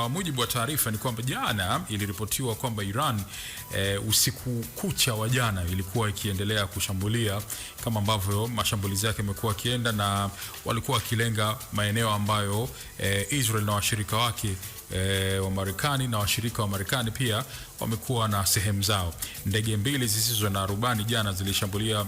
kwa mujibu wa taarifa ni kwamba jana iliripotiwa kwamba Iran usiku kucha wa jana ilikuwa ikiendelea kushambulia kama ambavyo mashambulizi yake yamekuwa kienda, na walikuwa wakilenga maeneo ambayo Israel na washirika wake wa Marekani na washirika wa Marekani pia wamekuwa na sehemu zao. Ndege mbili zisizo na rubani jana zilishambulia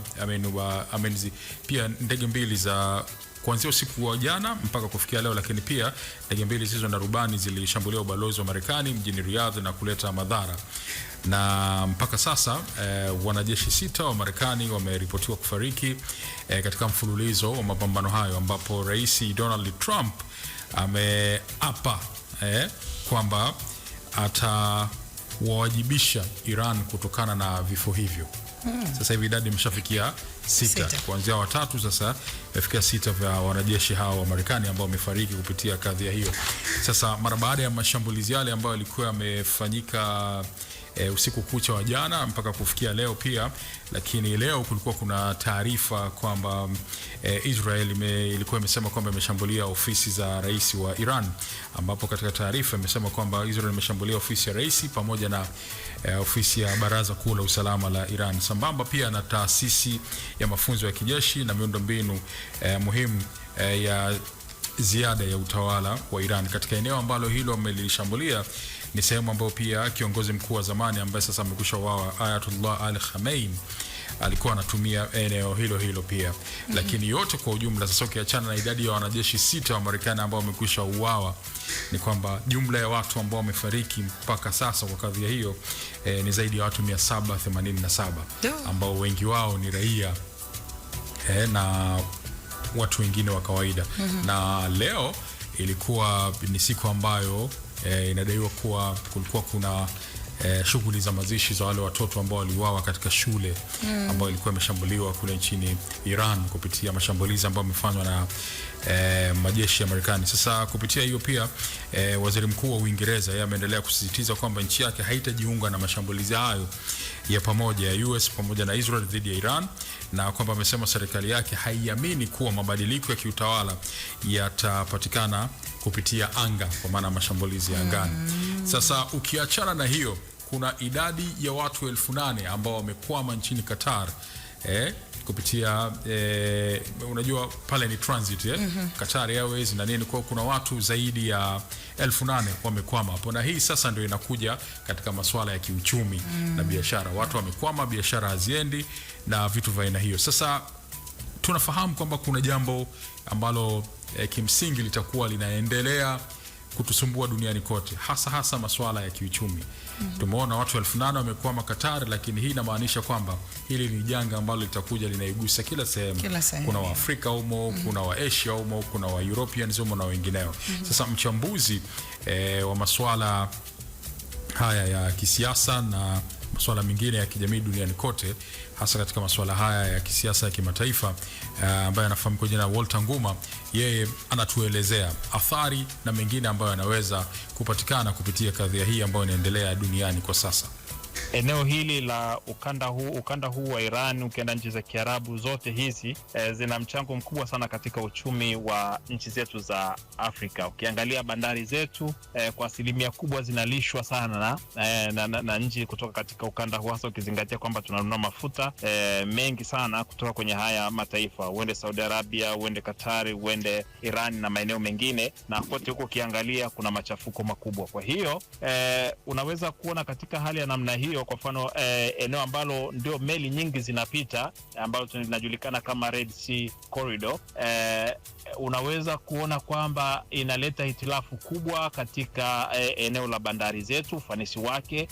pia ndege mbili za kuanzia usiku wa jana mpaka kufikia leo, lakini pia ndege mbili zisizo na rubani zilishambulia ubalozi wa Marekani mjini Riyadh na kuleta madhara. Na mpaka sasa wanajeshi 6 wa Marekani wameripotiwa kufariki katika mfululizo wa mapambano hayo, ambapo Rais Donald Trump ameapa kwamba atawajibisha Iran kutokana na vifo hivyo. Sasa hivi idadi imeshafikia 6 kuanzia 3, sasa imefikia 6 vya wanajeshi hao wa Marekani ambao wamefariki kupitia kadhia hiyo. Sasa mara baada ya mashambulizi yale ambayo yalikuwa yamefanyika usiku kucha wa jana mpaka kufikia leo pia, lakini leo kulikuwa kuna taarifa kwamba Israel ilikuwa imesema kwamba imeshambulia ofisi za rais wa Iran, ambapo katika taarifa imesema kwamba Israel imeshambulia ofisi ya rais pamoja na ofisi ya Baraza Kuu la Usalama la Iran, sambamba pia na taasisi ya mafunzo ya kijeshi na miundombinu muhimu ya ziada ya utawala wa Iran. Katika eneo ambalo hilo wamelishambulia ni sehemu ambayo pia kiongozi mkuu wa zamani ambaye sasa amekwisha uawa, Ayatollah Ali Khamenei, alikuwa anatumia eneo hilo pia. Lakini yote kwa ujumla, sasa ukiachana na idadi ya wanajeshi 6 wa Marekani ambao wamekwisha uawa, ni kwamba jumla ya watu ambao wamefariki mpaka sasa kwa kadhia hiyo ni zaidi ya watu 787 ambao wengi wao ni raia na watu wengine wa kawaida. Na leo ilikuwa ni siku ambayo inadaiwa kuwa kulikuwa kuna shughuli za mazishi za wale watoto ambao waliuawa katika shule ambayo ilikuwa imeshambuliwa kule nchini Iran kupitia mashambulizi ambayo yamefanywa na majeshi ya Marekani. Sasa kupitia hiyo pia waziri mkuu wa Uingereza yeye ameendelea kusisitiza kwamba nchi yake haitajiunga na mashambulizi hayo ya pamoja ya US pamoja na Israel dhidi ya Iran, na kwamba amesema serikali yake haiamini kuwa mabadiliko ya kiutawala yatapatikana kupitia anga, kwa maana mashambulizi ya angani. Sasa ukiachana na hiyo, kuna idadi ya watu 8,000 ambao wamekwama nchini Qatar kupitia unajua pale ni transit Qatar Airways na nini, kwa kuna watu zaidi ya 8,000 wamekwama hapo, na hii sasa ndio inakuja katika masuala ya kiuchumi na biashara. Watu wamekwama, biashara haziendi na vitu vya aina hiyo. Sasa tunafahamu kwamba kuna jambo ambalo kimsingi litakuwa linaendelea kutusumbua duniani kote, hasa masuala ya kiuchumi. Tumeona watu 8,000 wamekwama Qatar, lakini hii inamaanisha kwamba hili ni janga ambalo litakuja linaigusa kila sehemu. Kuna wa Afrika humo, kuna wa Asia humo, kuna wa Europeans humo na wengineo. Sasa mchambuzi wa masuala haya ya kisiasa na masuala mengine ya kijamii duniani kote, hasa katika masuala haya ya kisiasa ya kimataifa, ambaye anafahamu kwa jina Walter Nguma, yeye anatuelezea athari na mengine ambayo yanaweza kupatikana kupitia kadhia hii ambayo inaendelea duniani kwa sasa. Eneo hili la ukanda huu wa Iran, ukienda nchi za Kiarabu, zote hizi zina mchango mkubwa sana katika uchumi wa nchi zetu za Afrika. Ukiangalia bandari zetu kwa asilimia kubwa zinalishwa sana na nchi kutoka katika ukanda huu, hasa ukizingatia kwamba tunanunua mafuta mengi sana kutoka kwenye haya mataifa. Uende Saudi Arabia, uende Qatar, uende Iran na maeneo mengine, na kote huko ukiangalia kuna machafuko makubwa. Kwa hiyo unaweza kuona katika hali ya namna hiyo, kwa mfano eneo ambalo ndio meli nyingi zinapita ambalo tunajulikana kama Red Sea Corridor, unaweza kuona kwamba inaleta hitilafu kubwa katika eneo la bandari zetu, ufanisi wake.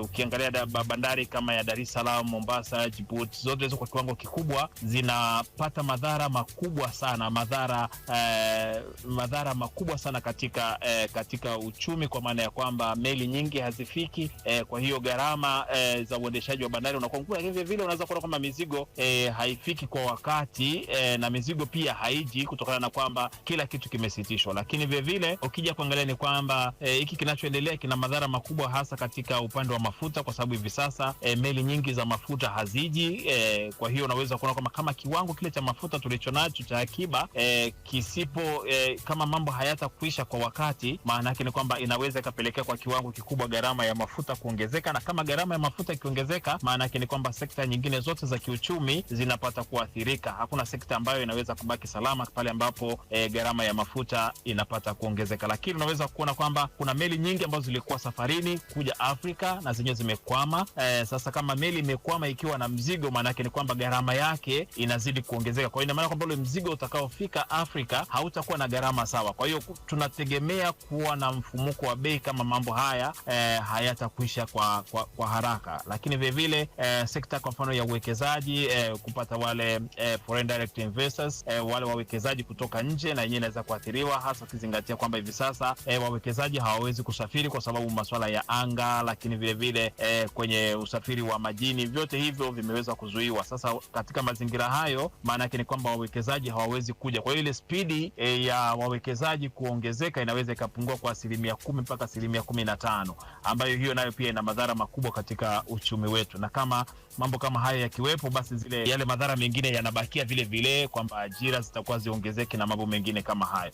Ukiangalia bandari kama ya Dar es Salaam, Mombasa, Djibouti, zote hizo kwa kiwango kikubwa zinapata madhara makubwa sana, madhara makubwa sana katika uchumi, kwa maana ya kwamba meli nyingi hazifiki. Kwa hiyo gharama gharama za uendeshaji wa bandari unakuwa mkubwa, lakini vile vile unaweza kuona kwamba mizigo haifiki kwa wakati na mizigo pia haiji kutokana na kwamba kila kitu kimesitishwa. Lakini vile vile ukija kuangalia ni kwamba hiki kinachoendelea kina madhara makubwa hasa katika upande wa mafuta, kwa sababu hivi sasa meli nyingi za mafuta haziji. Kwa hiyo unaweza kuona kwamba kama kiwango kile cha mafuta tulichonacho cha akiba kisipo kama mambo hayatakwisha kwa wakati, maana yake ni kwamba inaweza ikapelekea kwa kiwango kikubwa gharama ya mafuta kuongezeka, na kama gharama ya mafuta ikiongezeka, maana yake ni kwamba sekta nyingine zote za kiuchumi zinapata kuathirika. Hakuna sekta ambayo inaweza kubaki salama pale ambapo gharama ya mafuta inapata kuongezeka. Lakini unaweza kuona kwamba kuna meli nyingi ambazo zilikuwa safarini kuja Afrika na zenyewe zimekwama. Sasa kama meli imekwama ikiwa na mzigo, maana yake ni kwamba gharama yake inazidi kuongezeka. Kwa hiyo ina maana kwamba ule mzigo utakaofika Afrika hautakuwa na gharama sawa. Kwa hiyo tunategemea kuwa na mfumuko wa bei kama mambo haya hayatakwisha kwa haraka. Lakini vile vile sekta kwa mfano ya uwekezaji, kupata wale foreign direct investors, wale wawekezaji kutoka nje, na yenyewe inaweza kuathiriwa, hasa ukizingatia kwamba hivi sasa wawekezaji hawawezi kusafiri kwa sababu masuala ya anga, lakini vile vile kwenye usafiri wa majini, vyote hivyo vimeweza kuzuiwa. Sasa katika mazingira hayo, maana yake ni kwamba wawekezaji hawawezi kuja. Kwa hiyo ile spidi ya wawekezaji kuongezeka inaweza ikapungua kwa 10% mpaka 15%, ambayo hiyo nayo pia ina madhara makubwa katika uchumi wetu. Na kama mambo kama haya yakiwepo, basi yale madhara mengine yanabakia vile vile, kwamba ajira zitakuwa ziongezeke na mambo mengine kama hayo.